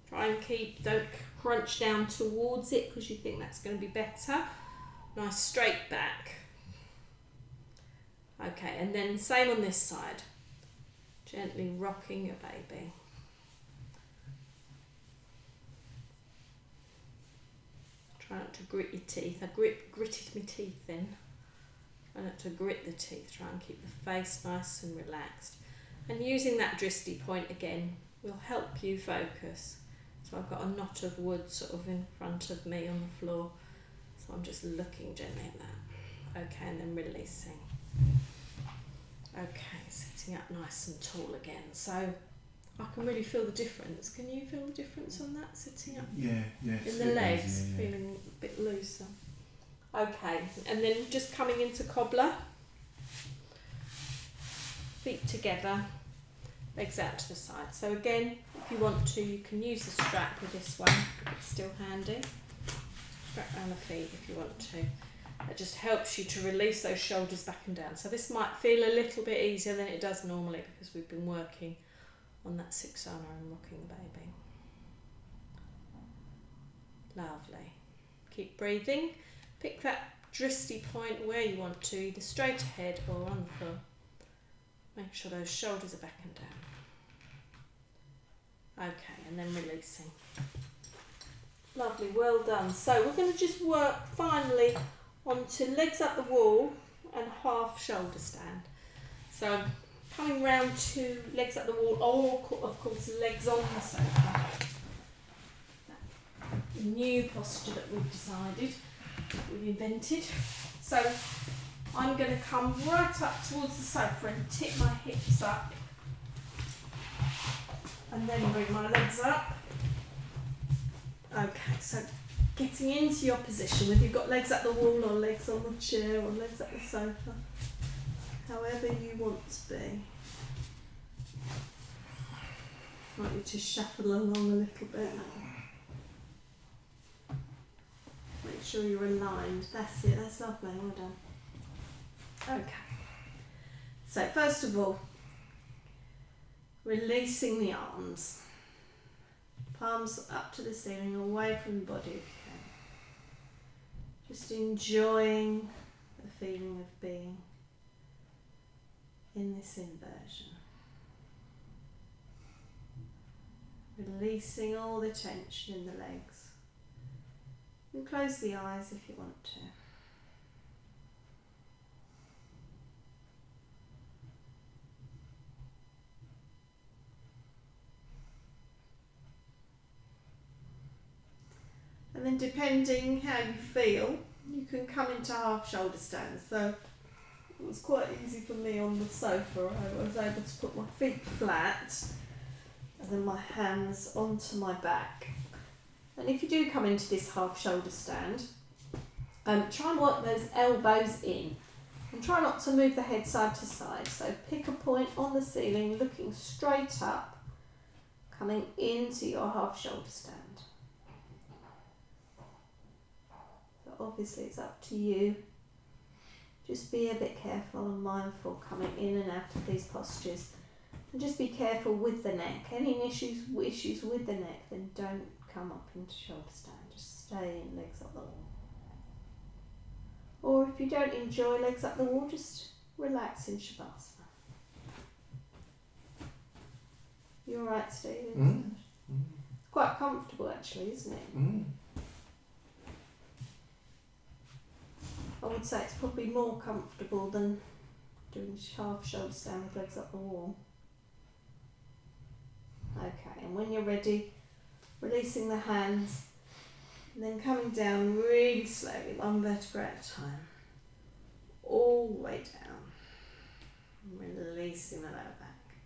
try and don't crunch down towards it because you think that's going to be better. Nice straight back. Okay, and then same on this side. Gently rocking your baby. Try not to grit your teeth. I gritted my teeth then. Try not to grit the teeth. Try and keep the face nice and relaxed. And using that drishti point again will help you focus. So I've got a knot of wood sort of in front of me on the floor. So I'm just looking gently at that. Okay, and then releasing. Okay, sitting up nice and tall again. So I can really feel the difference. Can you feel the difference on that, sitting up? Yeah. In the legs, feeling a bit looser. Okay, and then just coming into cobbler. Feet together, legs out to the side. So again, if you want to, you can use the strap with this one. It's still handy. Strap around the feet if you want to. That just helps you to release those shoulders back and down. So this might feel a little bit easier than it does normally because we've been working on that Sukhasana and rocking the baby. Lovely. Keep breathing. Pick that drishti point where you want to, either straight ahead or on the floor. Make sure those shoulders are back and down. Okay, and then releasing. Lovely, well done. So we're going to just work finally onto legs up the wall and half shoulder stand. So coming round to legs up the wall, or of course legs on the sofa. new posture that we've decided, we've invented. So I'm going to come right up towards the sofa and tip my hips up, and then bring my legs up. Okay, so getting into your position, whether you've got legs at the wall or legs on the chair or legs at the sofa, however you want to be. I want you to shuffle along a little bit. Make sure you're aligned. That's it, that's lovely, well done. Okay. So first of all, releasing the arms. Palms up to the ceiling, away from the body if you can. Just enjoying the feeling of being in this inversion. Releasing all the tension in the legs. And close the eyes if you want to. And then depending how you feel, you can come into half shoulder stands. So it was quite easy for me on the sofa. I was able to put my feet flat and then my hands onto my back. And if you do come into this half shoulder stand, try and work those elbows in. And try not to move the head side to side. So pick a point on the ceiling, looking straight up, coming into your half shoulder stand. Obviously it's up to you. Just be a bit careful and mindful coming in and out of these postures, and just be careful with the neck. Any issues with the neck, then don't come up into shoulder stand, just stay in legs up the wall. Or if you don't enjoy legs up the wall, just relax in Shavasana. You alright, Steve? Quite comfortable actually, isn't it? I would say it's probably more comfortable than doing half shoulder stand with legs up the wall. Okay, and when you're ready, releasing the hands, and then coming down really slowly, one vertebra at a time, all the way down, and releasing the lower back,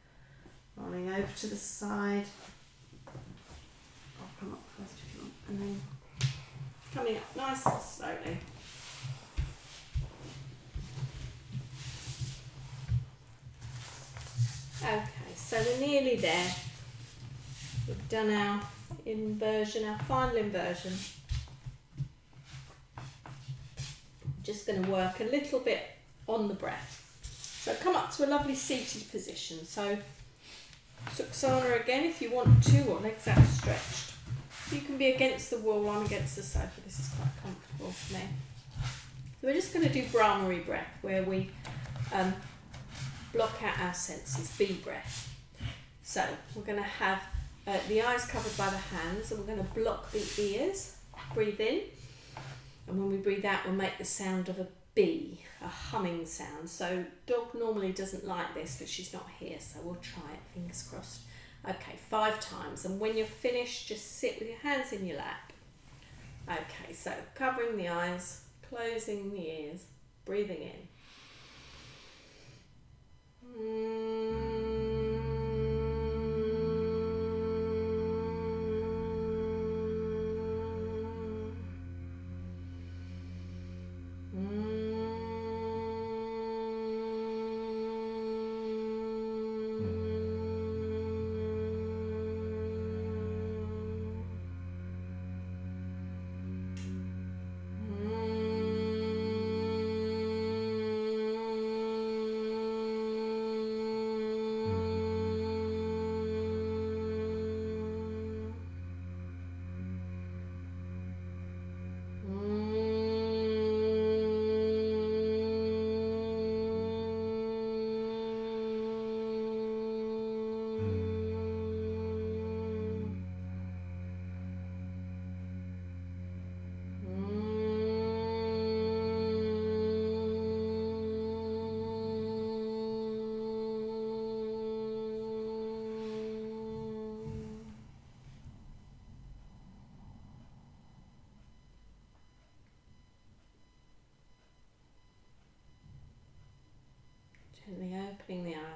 rolling over to the side. I'll come up first if you want, and then coming up nice and slowly. Okay, so we're nearly there. We've done our inversion, our final inversion. Just going to work a little bit on the breath. So come up to a lovely seated position. So Sukhasana again if you want to, or legs outstretched. You can be against the wall, I'm against the sofa. This is quite comfortable for me. So we're just going to do Brahmari breath, where we block out our senses, B breath. So we're going to have the eyes covered by the hands, and we're going to block the ears. Breathe in, and when we breathe out, we'll make the sound of a B, a humming sound. So dog normally doesn't like this, but she's not here, so we'll try it, fingers crossed. Okay, 5 times, and when you're finished, just sit with your hands in your lap. Okay, so covering the eyes, closing the ears, breathing in.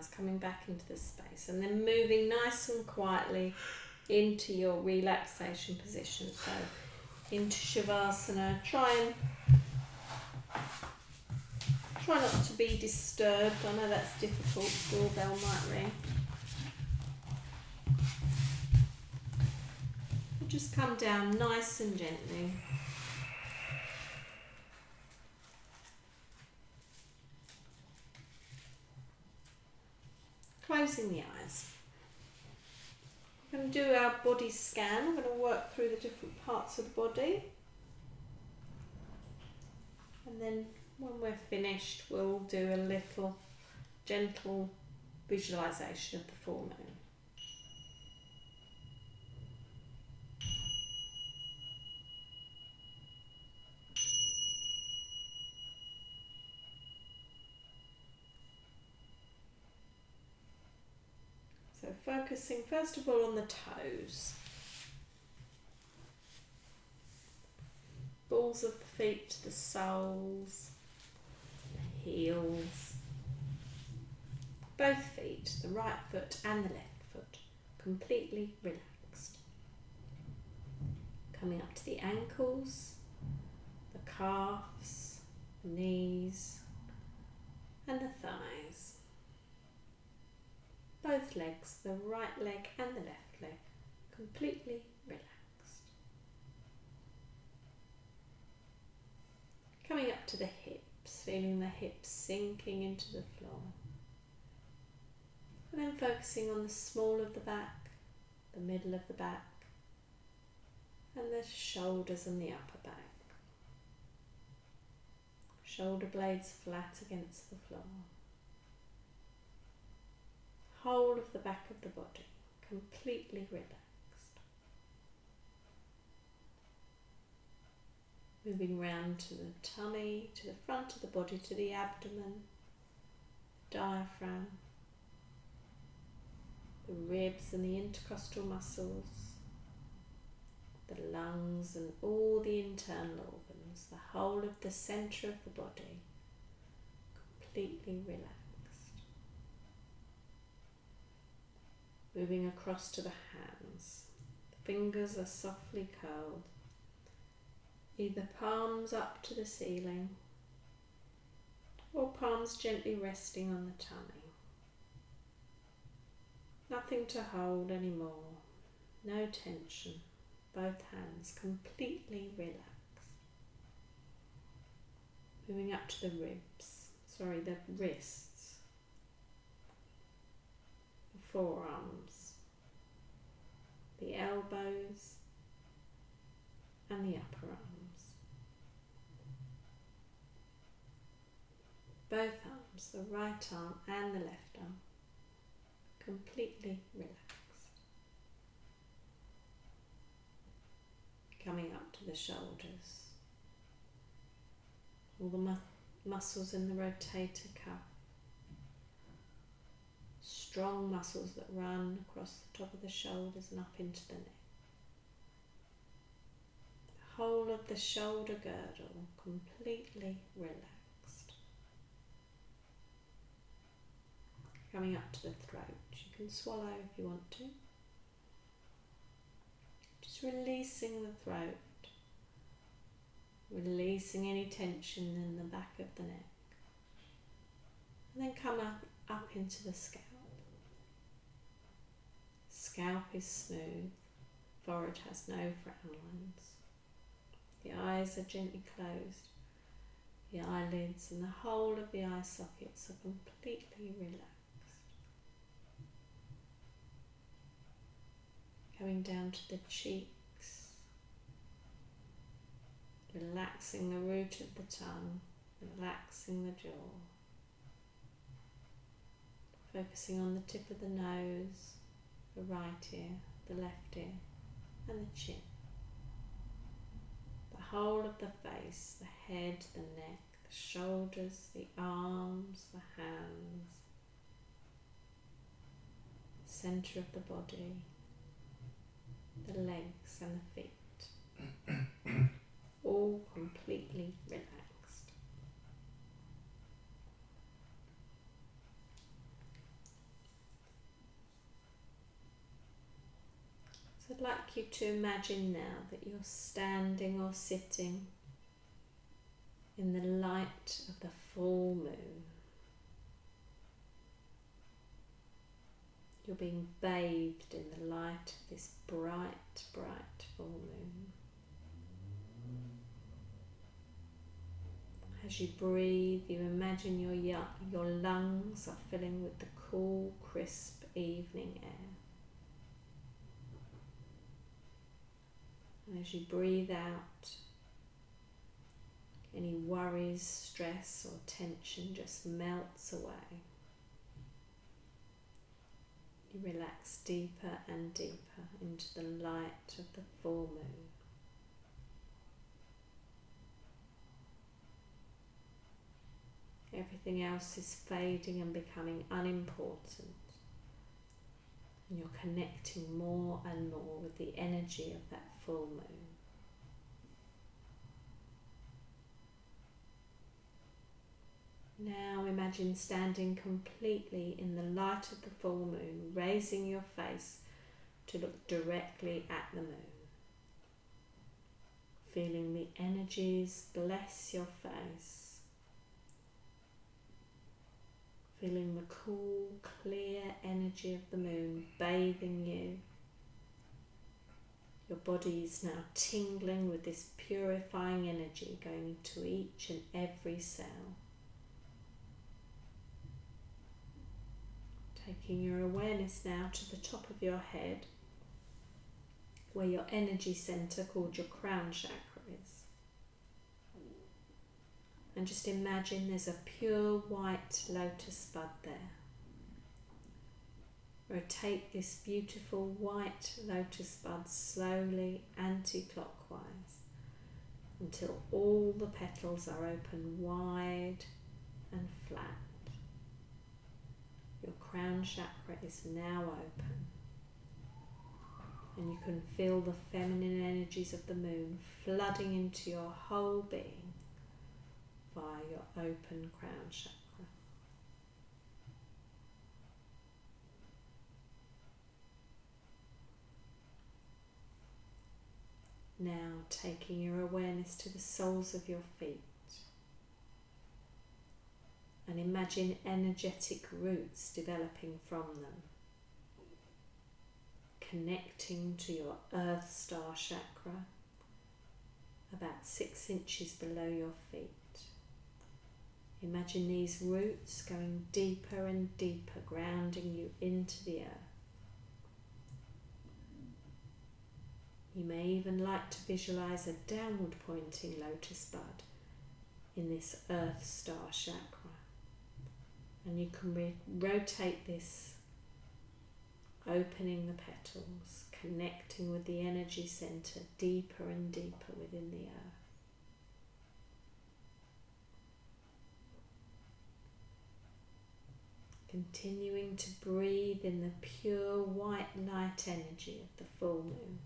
eyes, coming back into the space, and then moving nice and quietly into your relaxation position. So into Shavasana. Try not to be disturbed. I know that's difficult. Doorbell might ring. Just come down nice and gently. Closing the eyes. We're going to do our body scan. We're going to work through the different parts of the body. And then when we're finished, we'll do a little gentle visualization of the full moon. So focusing first of all on the toes. Balls of the feet, the soles, the heels. Both feet, the right foot and the left foot, completely relaxed. Coming up to the ankles, the calves, the knees and the thighs. Both legs, the right leg and the left leg, completely relaxed. Coming up to the hips, feeling the hips sinking into the floor. And then focusing on the small of the back, the middle of the back, and the shoulders and the upper back. Shoulder blades flat against the floor. Whole of the back of the body, completely relaxed. Moving round to the tummy, to the front of the body, to the abdomen, diaphragm, the ribs and the intercostal muscles, the lungs and all the internal organs, the whole of the centre of the body, completely relaxed. Moving across to the hands. The fingers are softly curled, either palms up to the ceiling or palms gently resting on the tummy. Nothing to hold anymore, no tension, both hands completely relaxed. Moving up to the the wrists, the forearms, the elbows and the upper arms. Both arms, the right arm and the left arm, completely relaxed. Coming up to the shoulders, all the muscles in the rotator cuff, strong muscles that run across the top of the shoulders and up into the neck. The whole of the shoulder girdle completely relaxed. Coming up to the throat, you can swallow if you want to. Just releasing the throat, releasing any tension in the back of the neck. And then come up into the scalp. Scalp is smooth, forehead has no frown lines. The eyes are gently closed. The eyelids and the whole of the eye sockets are completely relaxed. Coming down to the cheeks, relaxing the root of the tongue, relaxing the jaw, focusing on the tip of the nose, the right ear, the left ear and the chin, the whole of the face, the head, the neck, the shoulders, the arms, the hands, the centre of the body, the legs and the feet, all completely relaxed. So I'd like you to imagine now that you're standing or sitting in the light of the full moon. You're being bathed in the light of this bright, bright full moon. As you breathe, you imagine your lungs are filling with the cool, crisp evening air. And as you breathe out, any worries, stress or tension just melts away. You relax deeper and deeper into the light of the full moon. Everything else is fading and becoming unimportant. And you're connecting more and more with the energy of that full moon. Now imagine standing completely in the light of the full moon, raising your face to look directly at the moon. Feeling the energies bless your face. Feeling the cool, clear energy of the moon bathing you. Your body is now tingling with this purifying energy going into each and every cell. Taking your awareness now to the top of your head, where your energy centre called your crown chakra is. And just imagine there's a pure white lotus bud there. Rotate this beautiful white lotus bud slowly anti-clockwise until all the petals are open wide and flat. Your crown chakra is now open, and you can feel the feminine energies of the moon flooding into your whole being via your open crown chakra. Now taking your awareness to the soles of your feet, and imagine energetic roots developing from them, connecting to your Earth Star chakra about 6 inches below your feet. Imagine these roots going deeper and deeper, grounding you into the earth. You may even like to visualize a downward pointing lotus bud in this Earth Star chakra. And you can rotate this, opening the petals, connecting with the energy center deeper and deeper within the earth. Continuing to breathe in the pure white light energy of the full moon.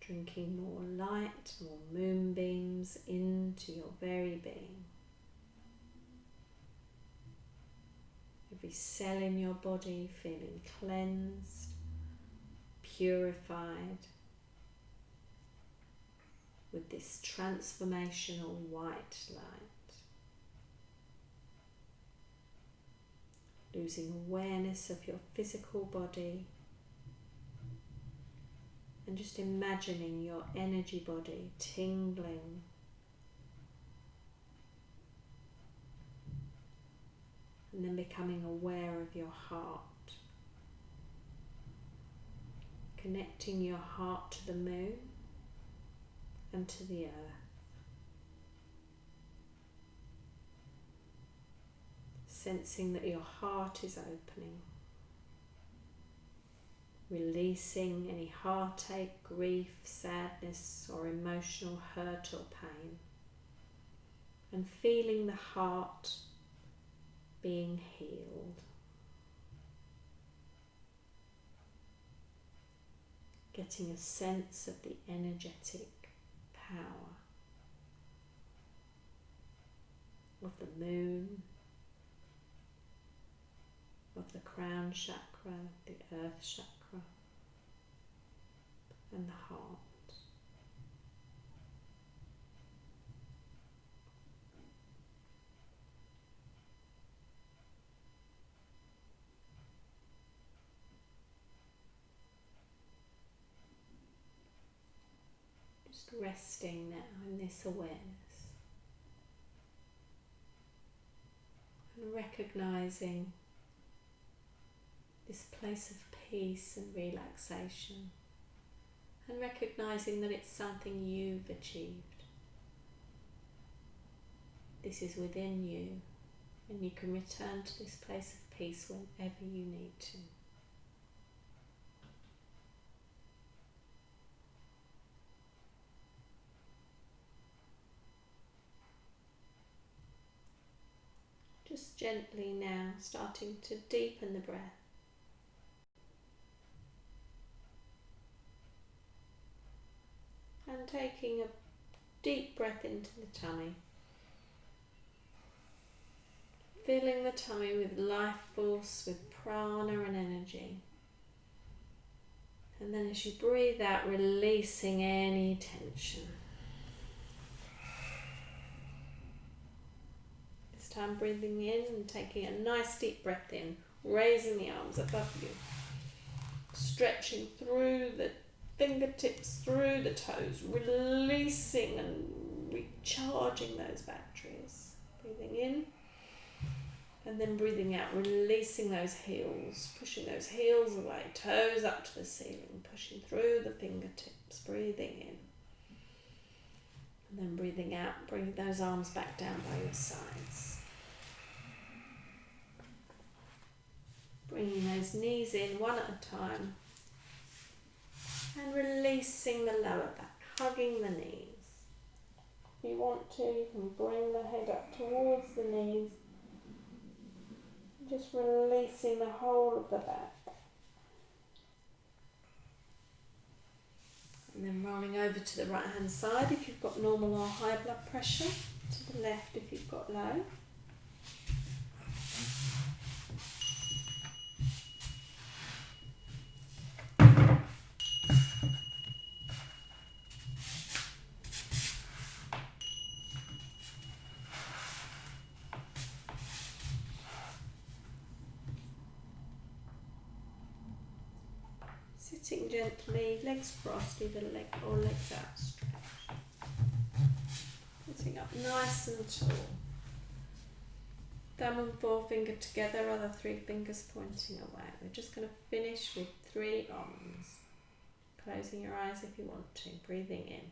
Drinking more light, more moonbeams into your very being. Every cell in your body feeling cleansed, purified with this transformational white light. Losing awareness of your physical body and just imagining your energy body tingling and then becoming aware of your heart, connecting your heart to the moon and to the earth. Sensing that your heart is opening, releasing any heartache, grief, sadness or emotional hurt or pain, and feeling the heart being healed. Getting a sense of the energetic power of the moon, of the crown chakra, the earth chakra, and the heart. Just resting now in this awareness and recognising this place of peace and relaxation, and recognising that it's something you've achieved. This is within you, and you can return to this place of peace whenever you need to. Just gently now starting to deepen the breath. And taking a deep breath into the tummy. Filling the tummy with life force, with prana and energy. And then as you breathe out, releasing any tension. This time breathing in and taking a nice deep breath in, raising the arms above you. Stretching through the fingertips, through the toes, releasing and recharging those batteries. Breathing in and then breathing out, releasing those heels, pushing those heels away, toes up to the ceiling, pushing through the fingertips, breathing in. And then breathing out, bring those arms back down by your sides. Bringing those knees in one at a time. And releasing the lower back, hugging the knees. If you want to, you can bring the head up towards the knees. Just releasing the whole of the back. And then rolling over to the right hand side if you've got normal or high blood pressure. To the left if you've got low. Sitting gently, legs crossed, either leg or legs outstretched. Sitting up nice and tall. Thumb and forefinger together, other three fingers pointing away. We're just going to finish with 3 Oms. Closing your eyes if you want to, breathing in.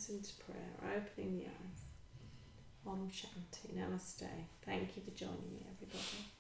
Into prayer, opening the eyes. Om Shanti, Namaste. Thank you for joining me, everybody.